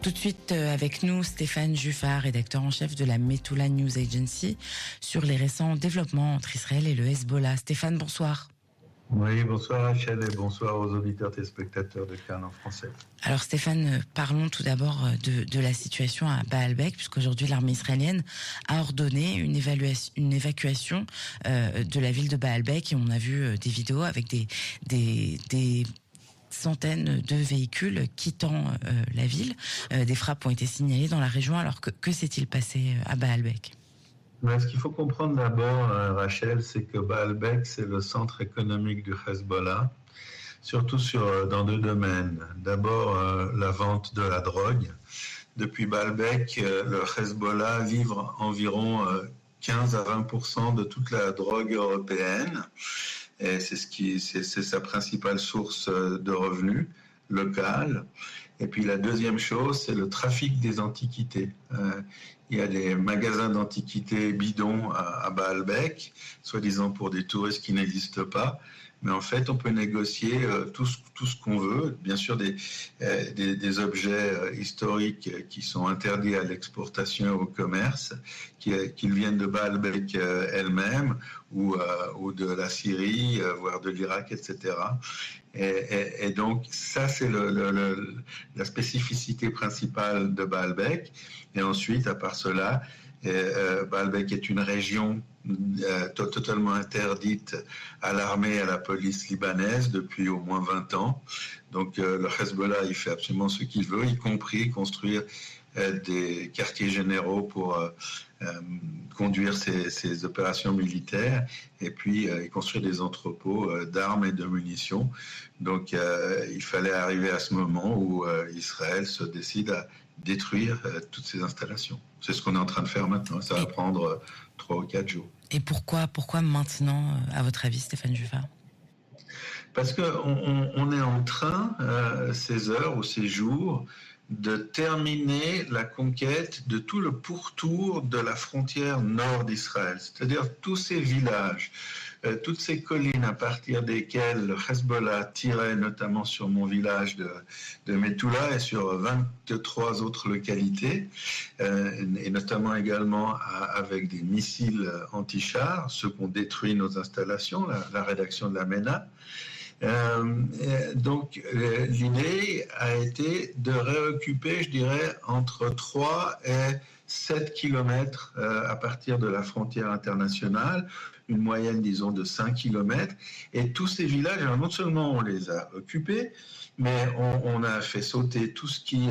Tout de suite avec nous, Stéphane Juffat, rédacteur en chef de la Metula News Agency, sur les récents développements entre Israël et le Hezbollah. Stéphane, bonsoir. Oui, bonsoir Rachel et bonsoir aux auditeurs et spectateurs de Cannes en français. Alors Stéphane, parlons tout d'abord de la situation à Baalbek, puisqu'aujourd'hui l'armée israélienne a ordonné une évacuation de la ville de Baalbek, et on a vu des vidéos avec des centaines de véhicules quittant la ville. Des frappes ont été signalées dans la région. Alors que s'est-il passé à Baalbek ? Ce qu'il faut comprendre d'abord, Rachel, c'est que Baalbek, c'est le centre économique du Hezbollah, surtout dans deux domaines. D'abord, la vente de la drogue. Depuis Baalbek, le Hezbollah livre environ 15 à 20% de toute la drogue européenne. Et c'est sa principale source de revenus locale. Et puis la deuxième chose, c'est le trafic des antiquités. Il y a des magasins d'antiquités bidons à Baalbek, soi-disant pour des touristes qui n'existent pas. Mais en fait, on peut négocier tout ce qu'on veut. Bien sûr, des objets historiques qui sont interdits à l'exportation et au commerce, qu'ils viennent de Baalbek elle-même ou de la Syrie, voire de l'Irak, etc. Et donc, ça, c'est la spécificité principale de Baalbek. Et ensuite, à part cela, Baalbek est une région totalement interdite à l'armée et à la police libanaise depuis au moins 20 ans. Donc le Hezbollah, il fait absolument ce qu'il veut, y compris construire des quartiers généraux pour conduire ses opérations militaires, et puis construire des entrepôts d'armes et de munitions. Donc il fallait arriver à ce moment où Israël se décide à détruire toutes ces installations. C'est ce qu'on est en train de faire maintenant. Ça va prendre 3 ou 4 jours. Et pourquoi maintenant, à votre avis, Stéphane Juffat ? Parce qu'on est en train, ces heures ou ces jours, de terminer la conquête de tout le pourtour de la frontière nord d'Israël, c'est-à-dire tous ces villages, toutes ces collines à partir desquelles le Hezbollah tirait, notamment sur mon village de Metula et sur 23 autres localités, et notamment également avec des missiles anti-chars, ceux qui ont détruit nos installations, la rédaction de la MENA. Donc l'idée a été de réoccuper, je dirais, entre 3 et 7 kilomètres à partir de la frontière internationale, une moyenne, disons, de 5 kilomètres. Et tous ces villages, alors non seulement on les a occupés, mais on a fait sauter tout ce qui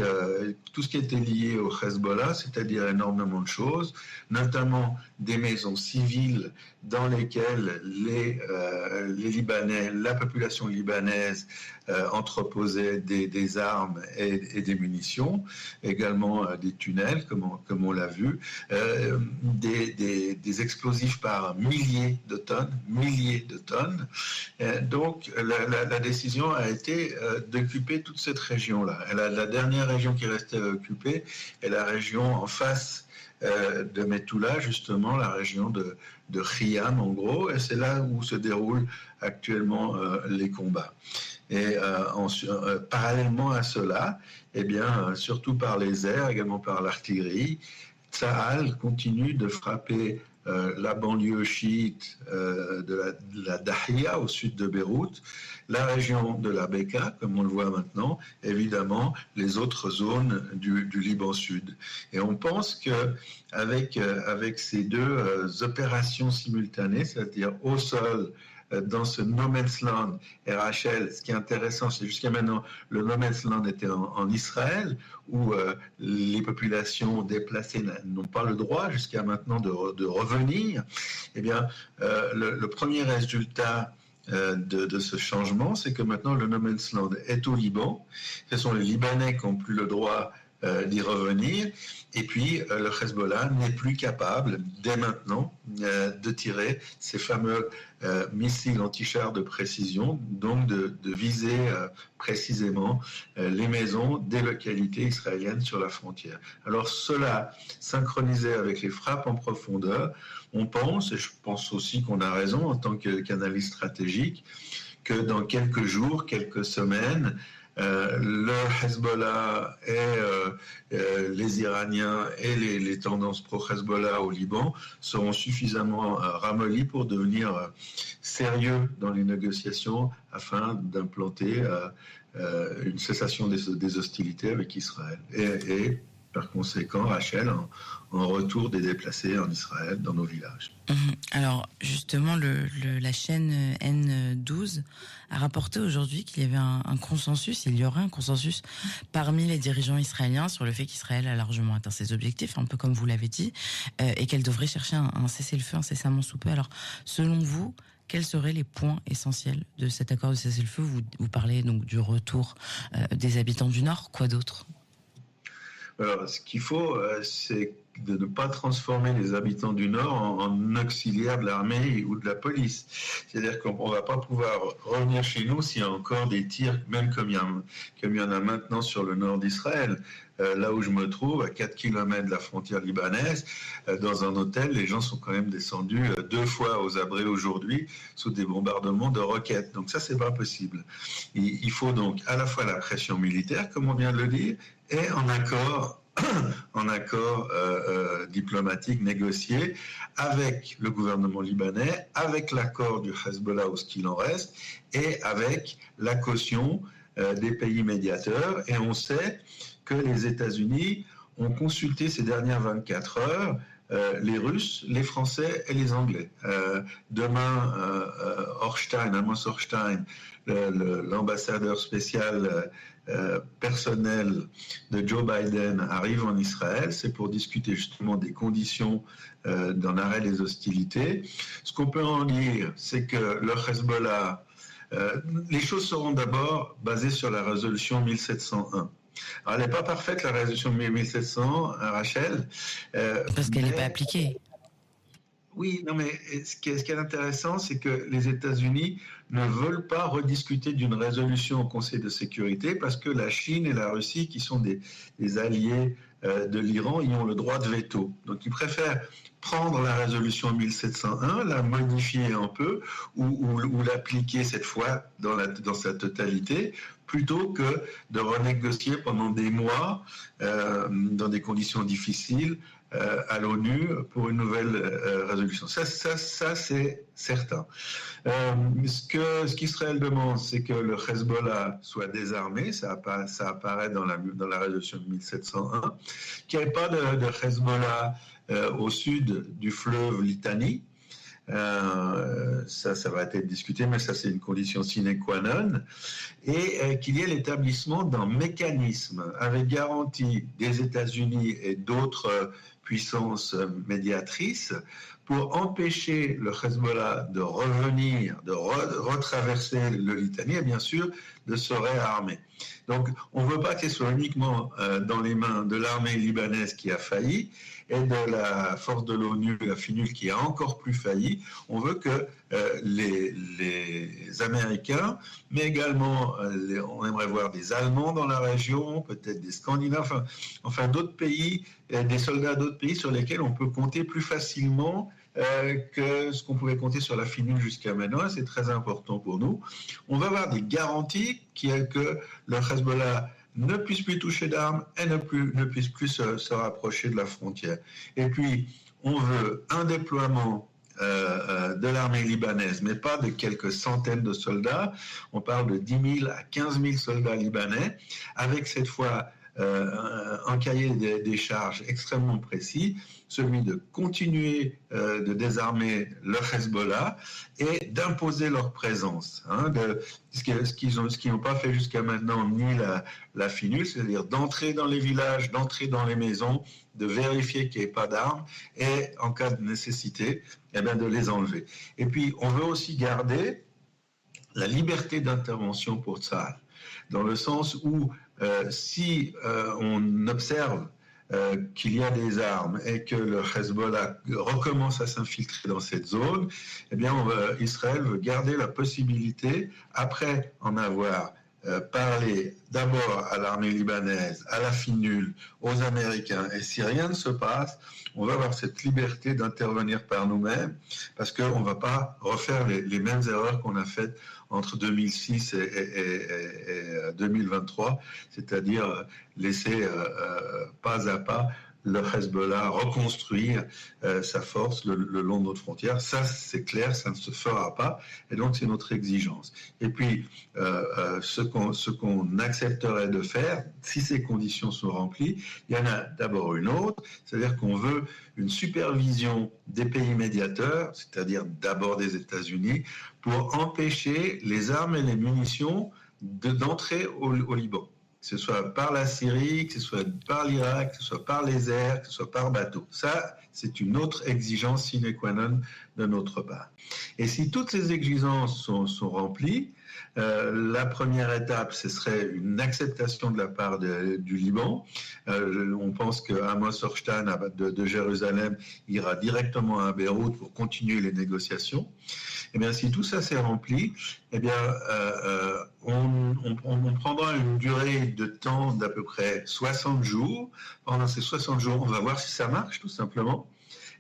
était lié au Hezbollah, c'est-à-dire énormément de choses, notamment des maisons civiles dans lesquelles les Libanais, la population libanaise entreposait des armes et des munitions, également des tunnels, comme on l'a vu, des explosifs par milliers de tonnes. Donc la décision a été d'occuper toute cette région-là. La dernière région qui restait occupée est la région en face de Metula, justement, la région de Khiam, en gros, et c'est là où se déroulent actuellement les combats. Et parallèlement à cela, surtout par les airs, également par l'artillerie, Tsahal continue de frapper la banlieue chiite de la Dahia au sud de Beyrouth, la région de la Bekaa, comme on le voit maintenant, évidemment les autres zones du Liban sud. Et on pense que avec ces deux opérations simultanées, c'est-à-dire au sol, dans ce no man's land, et Rachel, ce qui est intéressant, c'est jusqu'à maintenant, le no man's land était en Israël, où les populations déplacées n'ont pas le droit jusqu'à maintenant de revenir. Eh bien, le premier résultat de ce changement, c'est que maintenant le no man's land est au Liban. Ce sont les Libanais qui n'ont plus le droit d'y revenir, et puis le Hezbollah n'est plus capable dès maintenant de tirer ces fameux missiles anti-chars de précision, donc de viser précisément les maisons des localités israéliennes sur la frontière. Alors cela, synchronisé avec les frappes en profondeur, on pense, et je pense aussi qu'on a raison en tant qu'analyste stratégique, que dans quelques jours, quelques semaines, le Hezbollah et les Iraniens et les tendances pro-Hezbollah au Liban seront suffisamment ramollis pour devenir sérieux dans les négociations afin d'implanter une cessation des hostilités avec Israël. Et par conséquent, Rachel, en retour des déplacés en Israël, dans nos villages. Alors, justement, la chaîne N12 a rapporté aujourd'hui qu'il y avait un consensus, il y aurait un consensus parmi les dirigeants israéliens sur le fait qu'Israël a largement atteint ses objectifs, un peu comme vous l'avez dit, et qu'elle devrait chercher un cessez-le-feu incessamment sous peu. Alors, selon vous, quels seraient les points essentiels de cet accord de cessez-le-feu ? Vous parlez donc du retour des habitants du Nord, quoi d'autre ? Alors, ce qu'il faut, c'est de ne pas transformer les habitants du Nord en auxiliaires de l'armée ou de la police. C'est-à-dire qu'on ne va pas pouvoir revenir chez nous s'il y a encore des tirs, même comme il y en a maintenant sur le nord d'Israël. Là où je me trouve, à 4 km de la frontière libanaise, dans un hôtel, les gens sont quand même descendus 2 fois aux abris aujourd'hui sous des bombardements de roquettes. Donc ça, c'est pas possible. Il faut donc à la fois la pression militaire, comme on vient de le dire, et en accord diplomatique négocié avec le gouvernement libanais, avec l'accord du Hezbollah ou ce qu'il en reste, et avec la caution des pays médiateurs. Et on sait que les États-Unis ont consulté ces dernières 24 heures les Russes, les Français et les Anglais. Demain, Amos Hochstein, l'ambassadeur spécial personnel de Joe Biden arrive en Israël. C'est pour discuter justement des conditions d'un arrêt des hostilités. Ce qu'on peut en dire, c'est que le Hezbollah, les choses seront d'abord basées sur la résolution 1701. Alors, elle n'est pas parfaite, la résolution 1700, Rachel. Parce qu'elle n'est pas appliquée. Oui, non, mais ce qui est intéressant, c'est que les États-Unis ne veulent pas rediscuter d'une résolution au Conseil de sécurité parce que la Chine et la Russie, qui sont des alliés de l'Iran, y ont le droit de veto. Donc, ils préfèrent prendre la résolution 1701, la modifier un peu ou l'appliquer cette fois dans sa totalité, plutôt que de renégocier pendant des mois dans des conditions difficiles à l'ONU pour une nouvelle résolution. Ça c'est certain. Ce qu'Israël demande, c'est que le Hezbollah soit désarmé, ça apparaît dans la résolution 1701, qu'il n'y ait pas de Hezbollah au sud du fleuve Litani. Ça va être discuté, mais ça c'est une condition sine qua non, et qu'il y ait l'établissement d'un mécanisme avec garantie des États-Unis et d'autres puissances médiatrices pour empêcher le Hezbollah de revenir, de retraverser le Litani et bien sûr de se réarmer. Donc on ne veut pas que ce soit uniquement dans les mains de l'armée libanaise qui a failli et de la force de l'ONU, la FINUL, qui a encore plus failli. On veut que les Américains, mais également on aimerait voir des Allemands dans la région, peut-être des Scandinaves, enfin d'autres pays, des soldats d'autres pays sur lesquels on peut compter plus facilement que ce qu'on pouvait compter sur la FINUL jusqu'à maintenant. C'est très important pour nous. On va avoir des garanties que le Hezbollah ne puisse plus toucher d'armes et ne puisse plus se rapprocher de la frontière. Et puis, on veut un déploiement de l'armée libanaise, mais pas de quelques centaines de soldats. On parle de 10 000 à 15 000 soldats libanais, avec cette fois un cahier des charges extrêmement précis, celui de continuer de désarmer le Hezbollah et d'imposer leur présence. Ce qu'ils n'ont pas fait jusqu'à maintenant, ni la FINUL, c'est-à-dire d'entrer dans les villages, d'entrer dans les maisons, de vérifier qu'il n'y ait pas d'armes et, en cas de nécessité, de les enlever. Et puis, on veut aussi garder la liberté d'intervention pour Tsahal, dans le sens où si on observe qu'il y a des armes et que le Hezbollah recommence à s'infiltrer dans cette zone, Israël veut garder la possibilité, après en avoir parler d'abord à l'armée libanaise, à la FINUL, aux Américains, et si rien ne se passe, on va avoir cette liberté d'intervenir par nous-mêmes, parce qu'on ne va pas refaire les mêmes erreurs qu'on a faites entre 2006 et 2023, c'est-à-dire laisser pas à pas le Hezbollah reconstruire sa force le long de notre frontière. Ça, c'est clair, ça ne se fera pas. Et donc, c'est notre exigence. Et puis, ce qu'on accepterait de faire, si ces conditions sont remplies, il y en a d'abord une autre, c'est-à-dire qu'on veut une supervision des pays médiateurs, c'est-à-dire d'abord des États-Unis, pour empêcher les armes et les munitions d'entrer au Liban. Que ce soit par la Syrie, que ce soit par l'Irak, que ce soit par les airs, que ce soit par bateau. Ça, c'est une autre exigence sine qua non de notre part. Et si toutes ces exigences sont remplies, la première étape, ce serait une acceptation de la part du Liban. On pense que Amos Hochstein de Jérusalem ira directement à Beyrouth pour continuer les négociations. Eh bien, si tout ça s'est rempli, eh bien, on prendra une durée de temps d'à peu près 60 jours. Pendant ces 60 jours, on va voir si ça marche, tout simplement.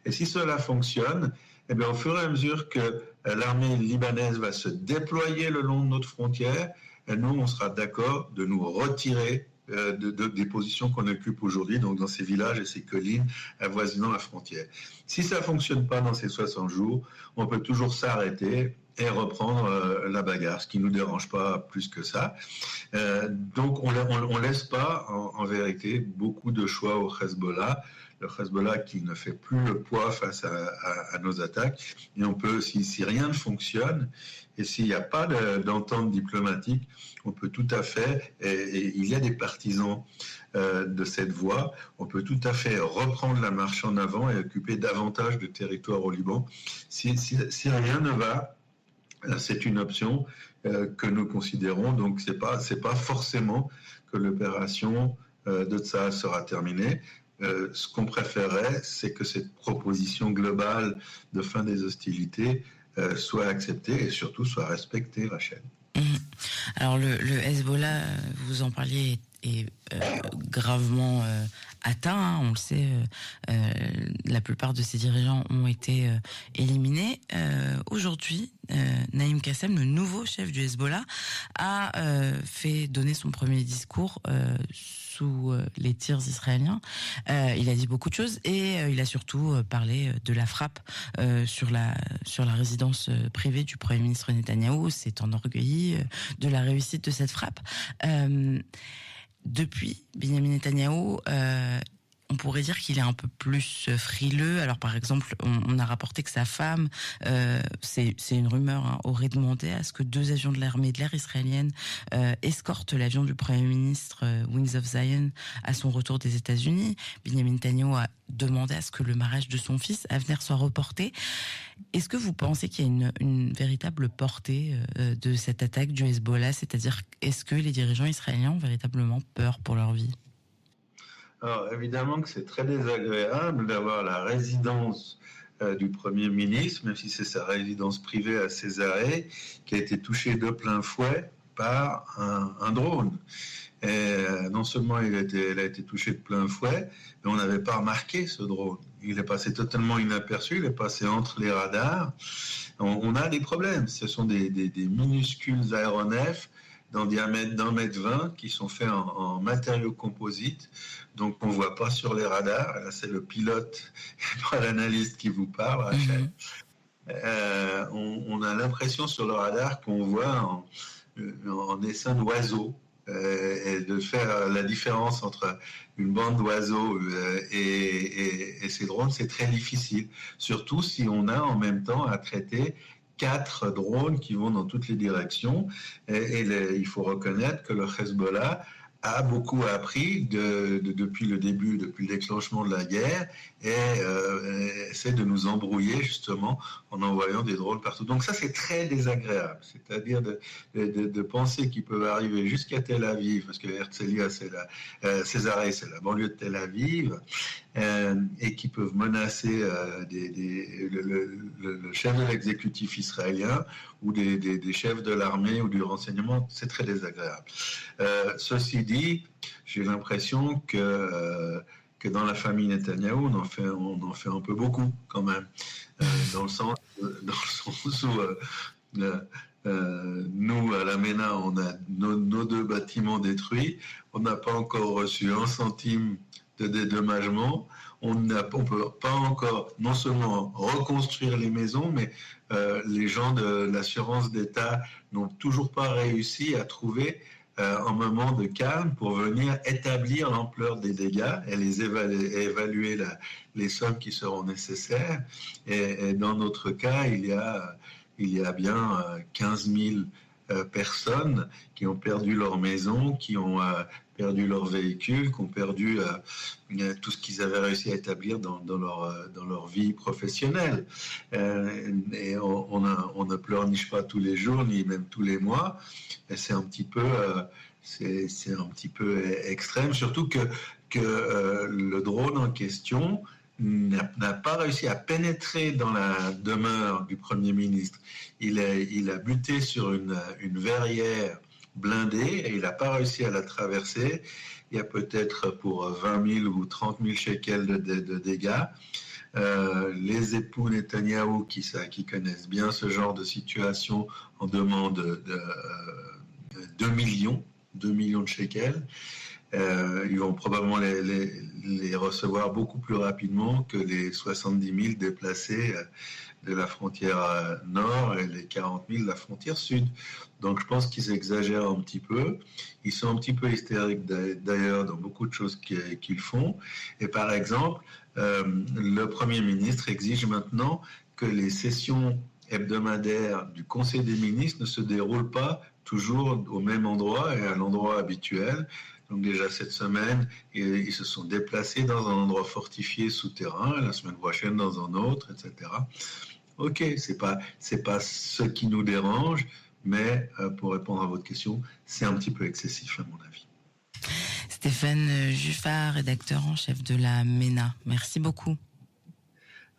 Et si cela fonctionne, eh bien, au fur et à mesure que l'armée libanaise va se déployer le long de notre frontière, nous, on sera d'accord de nous retirer des positions qu'on occupe aujourd'hui, donc dans ces villages et ces collines avoisinant la frontière. Si ça ne fonctionne pas dans ces 60 jours, on peut toujours s'arrêter et reprendre la bagarre, ce qui ne nous dérange pas plus que ça. Donc on ne laisse pas, en vérité, beaucoup de choix au Hezbollah. Le Hezbollah qui ne fait plus le poids face à nos attaques. Et on peut, si rien ne fonctionne, et s'il n'y a pas d'entente diplomatique, on peut tout à fait, et il y a des partisans de cette voie, on peut tout à fait reprendre la marche en avant et occuper davantage de territoire au Liban. Si rien ne va, c'est une option que nous considérons. Donc c'est pas forcément que l'opération de Tsahal sera terminée. Ce qu'on préférerait, c'est que cette proposition globale de fin des hostilités soit acceptée et surtout soit respectée, Rachel. Alors le Hezbollah, vous en parliez, est gravement atteint, hein, on le sait, la plupart de ses dirigeants ont été éliminés. Aujourd'hui, Naïm Kassem, le nouveau chef du Hezbollah, a fait donner son premier discours sous les tirs israéliens. Il a dit beaucoup de choses et il a surtout parlé de la frappe sur la résidence privée du Premier ministre Netanyahou. S'est enorgueilli de la réussite de cette frappe. Depuis, Benjamin Netanyahou, on pourrait dire qu'il est un peu plus frileux. Alors par exemple, on a rapporté que sa femme, c'est une rumeur, hein, aurait demandé à ce que 2 avions de l'armée de l'air israélienne escortent l'avion du Premier ministre Wings of Zion à son retour des États-Unis. Benjamin Netanyahou a demandé à ce que le mariage de son fils, Avner, soit reporté. Est-ce que vous pensez qu'il y a une véritable portée de cette attaque du Hezbollah? C'est-à-dire, est-ce que les dirigeants israéliens ont véritablement peur pour leur vie? Alors, évidemment que c'est très désagréable d'avoir la résidence du Premier ministre, même si c'est sa résidence privée à Césarée, qui a été touchée de plein fouet par un drone. Et non seulement elle a été touché de plein fouet, mais on n'avait pas remarqué ce drone. Il est passé totalement inaperçu, il est passé entre les radars. On a des problèmes. Ce sont des minuscules aéronefs d'un diamètre d'1,20 m qui sont faits en matériaux composites, donc on ne voit pas sur les radars. Là, c'est le pilote et pas l'analyste qui vous parle, Rachel. On a l'impression sur le radar qu'on voit en dessin d'oiseau. Et de faire la différence entre une bande d'oiseaux et ces drones, c'est très difficile. Surtout si on a en même temps à traiter 4 drones qui vont dans toutes les directions. Il faut reconnaître que le Hezbollah a beaucoup appris depuis le début, depuis le déclenchement de la guerre, et essaie de nous embrouiller justement en envoyant des drones partout. Donc ça, c'est très désagréable. C'est-à-dire de penser qu'ils peuvent arriver jusqu'à Tel Aviv, parce que Herzliya, Césarée, c'est la banlieue de Tel Aviv, et qui peuvent menacer le chef de l'exécutif israélien ou des chefs de l'armée ou du renseignement. C'est très désagréable. Ceci dit, j'ai l'impression que dans la famille Netanyahou, on en fait un peu beaucoup quand même, dans le sens où nous, à la MENA, on a nos 2 bâtiments détruits, on n'a pas encore reçu 1 centime de dédommagement, on ne peut pas encore non seulement reconstruire les maisons, mais les gens de l'assurance d'État n'ont toujours pas réussi à trouver un moment de calme pour venir établir l'ampleur des dégâts et évaluer les sommes qui seront nécessaires. Et dans notre cas, il y a bien 15 000 personnes qui ont perdu leur maison, qui ont perdu leur véhicule, qui ont perdu tout ce qu'ils avaient réussi à établir dans leur vie professionnelle. Et on ne pleurniche pas tous les jours, ni même tous les mois. Et c'est un petit peu extrême, surtout que le drone en question n'a pas réussi à pénétrer dans la demeure du Premier ministre. Il a buté sur une verrière blindée et il n'a pas réussi à la traverser. Il y a peut-être pour 20 000 ou 30 000 shekels de dégâts. Les époux Netanyahou qui connaissent bien ce genre de situation en demandent 2 millions de shekels. Ils vont probablement les recevoir beaucoup plus rapidement que les 70 000 déplacés de la frontière nord et les 40 000 de la frontière sud. Donc je pense qu'ils exagèrent un petit peu. Ils sont un petit peu hystériques d'ailleurs dans beaucoup de choses qu'ils font. Et par exemple, le Premier ministre exige maintenant que les sessions hebdomadaires du Conseil des ministres ne se déroulent pas toujours au même endroit et à l'endroit habituel. Donc déjà cette semaine, ils se sont déplacés dans un endroit fortifié souterrain, la semaine prochaine dans un autre, etc. Ok, c'est pas ce qui nous dérange, mais pour répondre à votre question, c'est un petit peu excessif à mon avis. Stéphane Juffat, rédacteur en chef de la MENA. Merci beaucoup.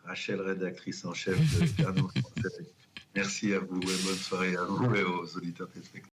Rachel, rédactrice en chef de Canon Français. Merci à vous et bonne soirée à vous et aux auditeurs téléspectateurs.